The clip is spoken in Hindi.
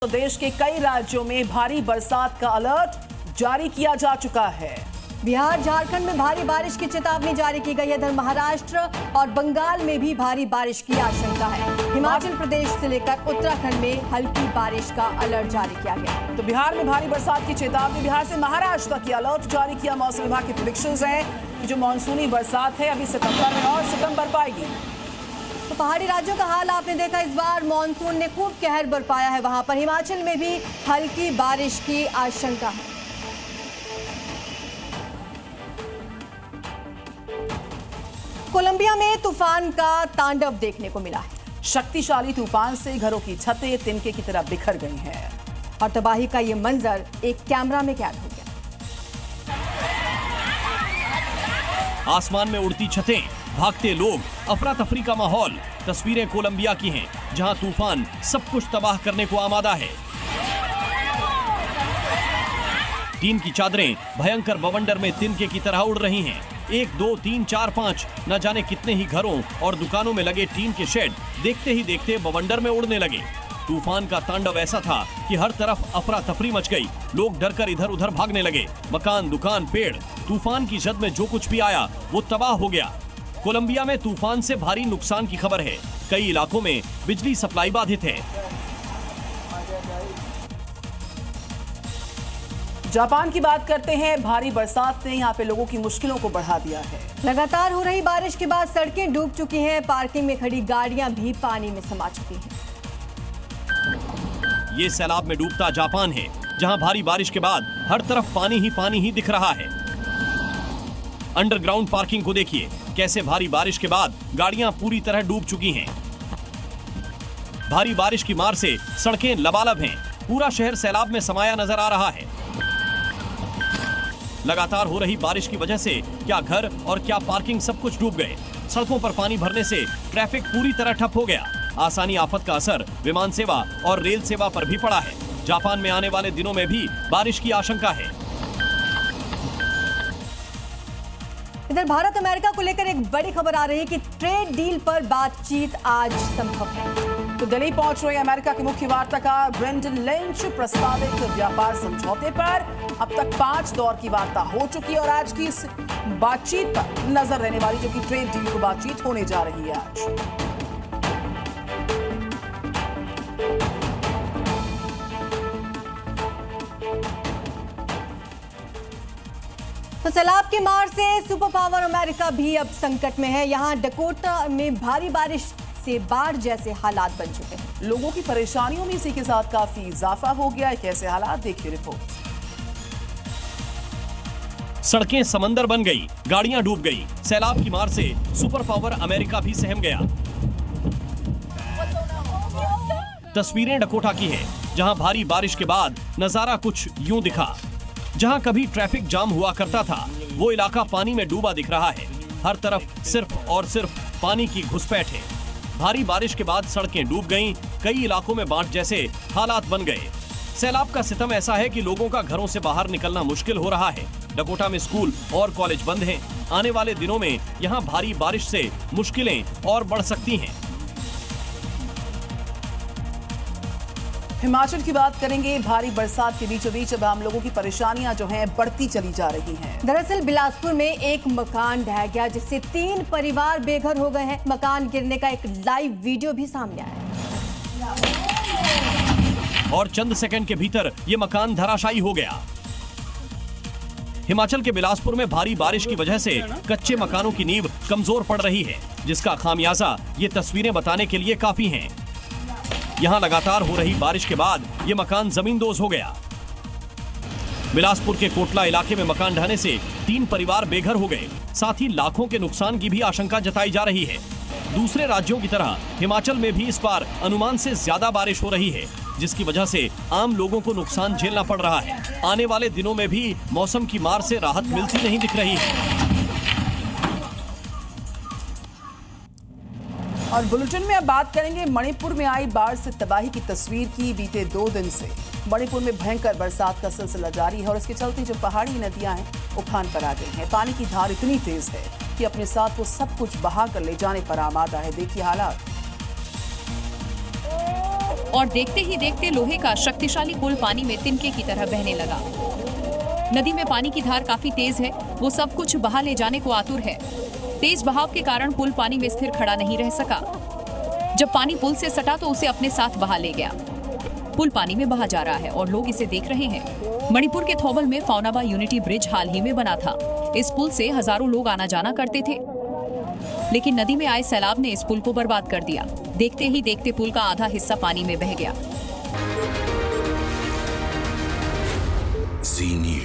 प्रदेश के कई राज्यों में भारी बरसात का अलर्ट जारी किया जा चुका है। बिहार झारखंड में भारी बारिश की चेतावनी जारी की गई है। इधर महाराष्ट्र और बंगाल में भी भारी बारिश की आशंका है। हिमाचल प्रदेश से लेकर उत्तराखंड में हल्की बारिश का अलर्ट जारी किया गया। तो बिहार में भारी बरसात की चेतावनी, बिहार से महाराष्ट्र तक अलर्ट जारी किया। मौसम विभाग के प्रेडिक्शंस हैं कि जो मानसूनी बरसात है अभी सितंबर में और सितंबर पाएगी। तो पहाड़ी राज्यों का हाल आपने देखा, इस बार मानसून ने खूब कहर बरपाया है। वहां पर हिमाचल में भी हल्की बारिश की आशंका है। कोलंबिया में तूफान का तांडव देखने को मिला है। शक्तिशाली तूफान से घरों की छतें तिनके की तरह बिखर गई हैं और तबाही का ये मंजर एक कैमरा में कैद हो गया। आसमान में उड़ती छतें, भागते लोग, अफरा तफरी का माहौल। तस्वीरें कोलंबिया की हैं, जहां तूफान सब कुछ तबाह करने को आमादा है। टीन की चादरें भयंकर बवंडर में तिनके की तरह उड़ रही हैं। 1, 2, 3, 4, 5 न जाने कितने ही घरों और दुकानों में लगे टीन के शेड देखते ही देखते बवंडर में उड़ने लगे। तूफान का तांडव ऐसा था कि हर तरफ अफरा तफरी मच गई। लोग डरकर इधर उधर भागने लगे। मकान, दुकान, पेड़, तूफान की जद में जो कुछ भी आया वो तबाह हो गया। कोलंबिया में तूफान से भारी नुकसान की खबर है। कई इलाकों में बिजली सप्लाई बाधित है। जापान की बात करते हैं। भारी बरसात ने यहाँ पे लोगों की मुश्किलों को बढ़ा दिया है। लगातार हो रही बारिश के बाद सड़कें डूब चुकी हैं। पार्किंग में खड़ी गाड़ियां भी पानी में समा चुकी हैं। ये सैलाब में डूबता जापान है, जहां भारी बारिश के बाद हर तरफ पानी ही दिख रहा है। अंडरग्राउंड पार्किंग को देखिए, कैसे भारी बारिश के बाद गाड़ियां पूरी तरह डूब चुकी हैं। भारी बारिश की मार से सड़कें लबालब हैं। पूरा शहर सैलाब में समाया नजर आ रहा है। लगातार हो रही बारिश की वजह से क्या घर और क्या पार्किंग सब कुछ डूब गए। सड़कों पर पानी भरने से ट्रैफिक पूरी तरह ठप हो गया। आसानी आफत का असर विमान सेवा और रेल सेवा पर भी पड़ा है। जापान में आने वाले दिनों में भी बारिश की आशंका है। इधर भारत अमेरिका को लेकर एक बड़ी खबर आ रही है कि ट्रेड डील पर बातचीत आज संभव है। तो दिल्ली पहुंच रहे अमेरिका के मुख्य वार्ताकार ब्रेंडन लिंच। प्रस्तावित व्यापार समझौते पर अब तक 5 दौर की वार्ता हो चुकी है और आज की इस बातचीत पर नजर रहने वाली, जो कि ट्रेड डील को बातचीत होने जा रही है आज। तो सैलाब की मार से सुपर पावर अमेरिका भी अब संकट में है। यहाँ डकोटा में भारी बारिश से बाढ़ जैसे हालात बन चुके हैं। लोगों की परेशानियों में इसी के साथ काफी इजाफा हो गया है। कैसे हालात, देखिए रिपोर्ट। सड़कें समंदर बन गई, गाड़ियां डूब गई। सैलाब की मार से सुपर पावर अमेरिका भी सहम गया। तस्वीरें डकोटा की है, जहां भारी बारिश के बाद नजारा कुछ यूं दिखा। जहां कभी ट्रैफिक जाम हुआ करता था, वो इलाका पानी में डूबा दिख रहा है। हर तरफ सिर्फ और सिर्फ पानी की घुसपैठ है। भारी बारिश के बाद सड़कें डूब गईं, कई इलाकों में बाढ़ जैसे हालात बन गए। सैलाब का सितम ऐसा है कि लोगों का घरों से बाहर निकलना मुश्किल हो रहा है। डकोटा में स्कूल और कॉलेज बंद हैं। आने वाले दिनों में यहाँ भारी बारिश से मुश्किलें और बढ़ सकती हैं। हिमाचल की बात करेंगे। भारी बरसात के बीचों बीच अब आम लोगों की परेशानियां जो हैं बढ़ती चली जा रही हैं। दरअसल बिलासपुर में एक मकान ढह गया, जिससे 3 परिवार बेघर हो गए हैं। मकान गिरने का एक लाइव वीडियो भी सामने आया और चंद सेकंड के भीतर ये मकान धराशायी हो गया। हिमाचल के बिलासपुर में भारी बारिश की वजह से कच्चे मकानों की नींव कमजोर पड़ रही है, जिसका खामियाजा ये तस्वीरें बताने के लिए काफी हैं। यहाँ लगातार हो रही बारिश के बाद ये मकान जमींदोज हो गया। बिलासपुर के कोटला इलाके में मकान ढहने से 3 परिवार बेघर हो गए। साथ ही लाखों के नुकसान की भी आशंका जताई जा रही है। दूसरे राज्यों की तरह हिमाचल में भी इस बार अनुमान से ज्यादा बारिश हो रही है, जिसकी वजह से आम लोगों को नुकसान झेलना पड़ रहा है। आने वाले दिनों में भी मौसम की मार से राहत मिलती नहीं दिख रही है। और बुलेटिन में अब बात करेंगे मणिपुर में आई बाढ़ से तबाही की तस्वीर की। बीते 2 दिन से मणिपुर में भयंकर बरसात का सिलसिला जारी है और इसके चलते जो पहाड़ी नदियां हैं उफान पर आ गई हैं। पानी की धार इतनी तेज है कि अपने साथ वो सब कुछ बहा कर ले जाने पर आमादा है। देखिए हालात। और देखते ही देखते लोहे का शक्तिशाली पुल पानी में तिनके की तरह बहने लगा। नदी में पानी की धार काफी तेज है, वो सब कुछ बहा ले जाने को आतुर है। तेज बहाव के कारण पुल पानी में स्थिर खड़ा नहीं रह सका। जब पानी पुल से सटा तो उसे अपने साथ बहा ले गया। पुल पानी में बहा जा रहा है और लोग इसे देख रहे हैं। मणिपुर के थौबल में फौनाबा यूनिटी ब्रिज हाल ही में बना था। इस पुल से हजारों लोग आना जाना करते थे, लेकिन नदी में आए सैलाब ने इस पुल को बर्बाद कर दिया। देखते ही देखते पुल का आधा हिस्सा पानी में बह गया। Zee News।